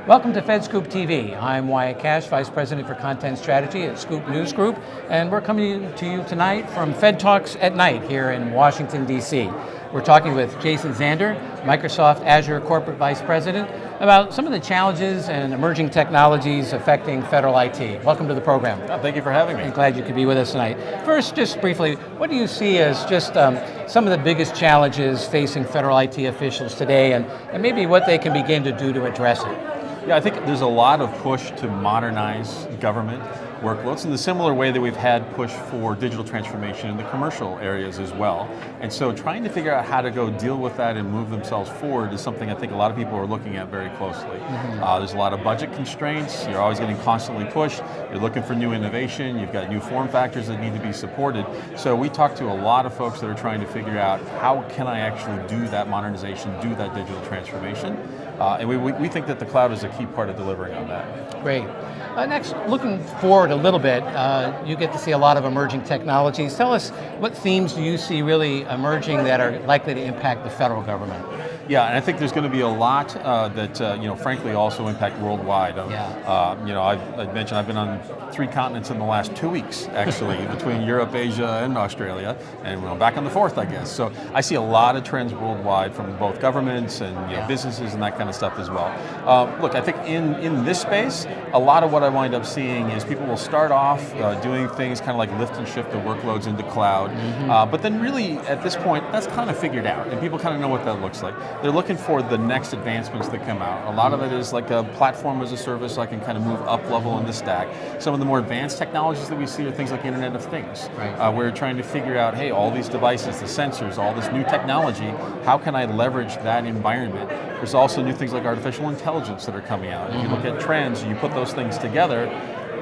Welcome to FedScoop TV. I'm Wyatt Cash, Vice President for Content Strategy at Scoop News Group, and we're coming to you tonight from Fed Talks at Night here in Washington, D.C. We're talking with Jason Zander, Microsoft Azure Corporate Vice President, about some of the challenges and emerging technologies affecting federal IT. Welcome to the program. Oh, thank you for having me. I'm glad you could be with us tonight. First, just briefly, what do you see as just some of the biggest challenges facing federal IT officials today, and maybe what they can begin to do to address it? Yeah, I think there's a lot of push to modernize government workloads in the similar way that we've had push for digital transformation in the commercial areas as well. And so trying to figure out how to go deal with that and move themselves forward is something I think a lot of people are looking at very closely. There's a lot of budget constraints. You're always getting constantly pushed. You're looking for new innovation. You've got new form factors that need to be supported. So we talk to a lot of folks that are trying to figure out how can I actually do that modernization, do that digital transformation. And we think that the cloud is a key part of delivering on that. Great. Next, looking forward a little bit, you get to see a lot of emerging technologies. Tell us, what themes do you see really emerging that are likely to impact the federal government? Yeah, and I think there's going to be a lot that frankly, also impact worldwide. I've mentioned I've been on 3 continents in the last 2 weeks, actually, between Europe, Asia, and Australia, and we're back on the 4th, I guess. So I see a lot of trends worldwide from both governments and businesses and that kind of stuff as well. Look, I think in this space, a lot of what I wind up seeing is people will start off doing things kind of like lift and shift the workloads into cloud, but then really at this point, that's kind of figured out, and people kind of know what that looks like. They're looking for the next advancements that come out. A lot of it is like a platform as a service, so I can kind of move up level in the stack. Some of the more advanced technologies that we see are things like Internet of Things. Right. We're trying to figure out, hey, all these devices, the sensors, all this new technology, how can I leverage that environment? There's also new things like artificial intelligence that are coming out. If you look at trends, you put those things together,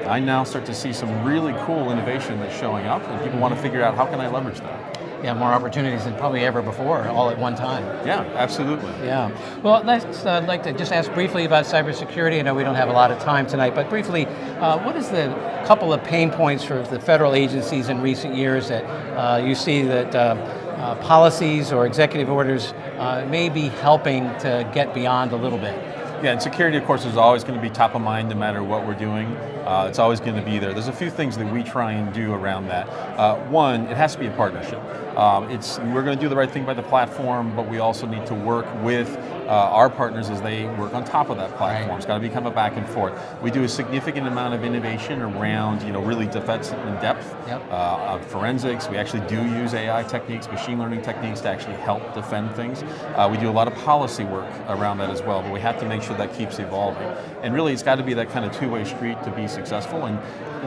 I now start to see some really cool innovation that's showing up, and people want to figure out how can I leverage that. Yeah, more opportunities than probably ever before, all at one time. Yeah, absolutely. Yeah. Well, I'd like to just ask briefly about cybersecurity. I know we don't have a lot of time tonight, but briefly, what is the couple of pain points for the federal agencies in recent years that you see that policies or executive orders may be helping to get beyond a little bit? Yeah, and security, of course, is always going to be top of mind no matter what we're doing. It's always going to be there. There's a few things that we try and do around that. One, it has to be a partnership. We're going to do the right thing by the platform, but we also need to work with our partners as they work on top of that platform. Right. It's got to become a back and forth. We do a significant amount of innovation around, really defense in depth, forensics. We actually do use AI techniques, machine learning techniques to actually help defend things. We do a lot of policy work around that as well, but we have to make sure that keeps evolving. And really, it's got to be that kind of two-way street to be successful. And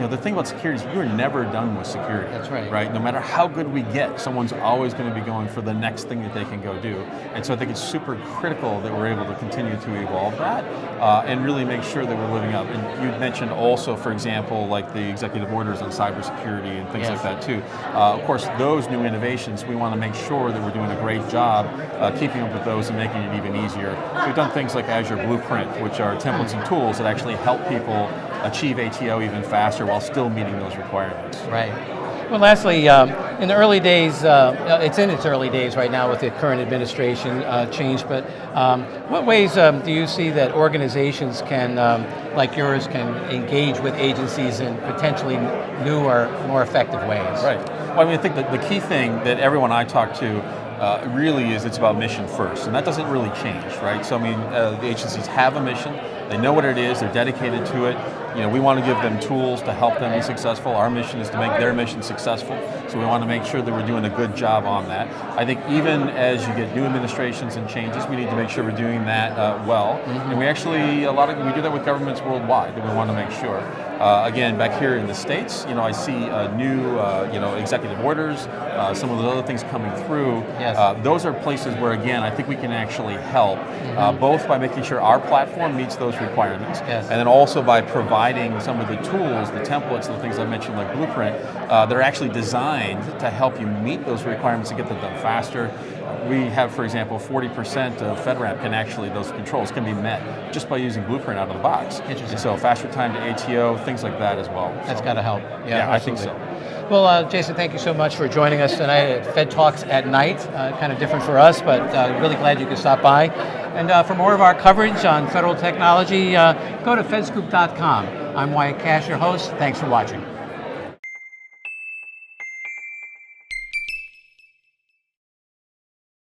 the thing about security is you're never done with security. That's right. Right? No matter how good we get, someone's always going to be going for the next thing that they can go do. And so I think it's super critical that we're able to continue to evolve that and really make sure that we're living up. And you mentioned also, for example, like the executive orders on cybersecurity and things like that too. Of course, those new innovations, we want to make sure that we're doing a great job keeping up with those and making it even easier. We've done things like Azure Blueprint, which are templates and tools that actually help people achieve ATO even faster while still meeting those requirements. Right. Well, lastly, in the early days, it's in its early days right now with the current administration change, but what ways do you see that organizations can, like yours, can engage with agencies in potentially new or more effective ways? Right. Well, I think that the key thing that everyone I talk to really is it's about mission first, and that doesn't really change, right? So the agencies have a mission, they know what it is, they're dedicated to it. We want to give them tools to help them be successful. Our mission is to make their mission successful, so we want to make sure that we're doing a good job on that. I think even as you get new administrations and changes, we need to make sure we're doing that well. And we actually, we do that with governments worldwide, and we want to make sure. Again, back here in the States, I see new, executive orders, some of those other things coming through. Yes. Those are places where, again, I think we can actually help, both by making sure our platform meets those requirements, and then also by providing some of the tools, the templates, the things I mentioned like Blueprint, that are actually designed to help you meet those requirements and get them done faster. We have, for example, 40% of FedRAMP those controls can be met just by using Blueprint out of the box. Interesting. And so faster time to ATO, things like that as well. That's got to help. Yeah, I think so. Well, Jason, thank you so much for joining us tonight at Fed Talks at Night. Kind of different for us, but really glad you could stop by. And for more of our coverage on federal technology, go to fedscoop.com. I'm Wyatt Cash, your host. Thanks for watching.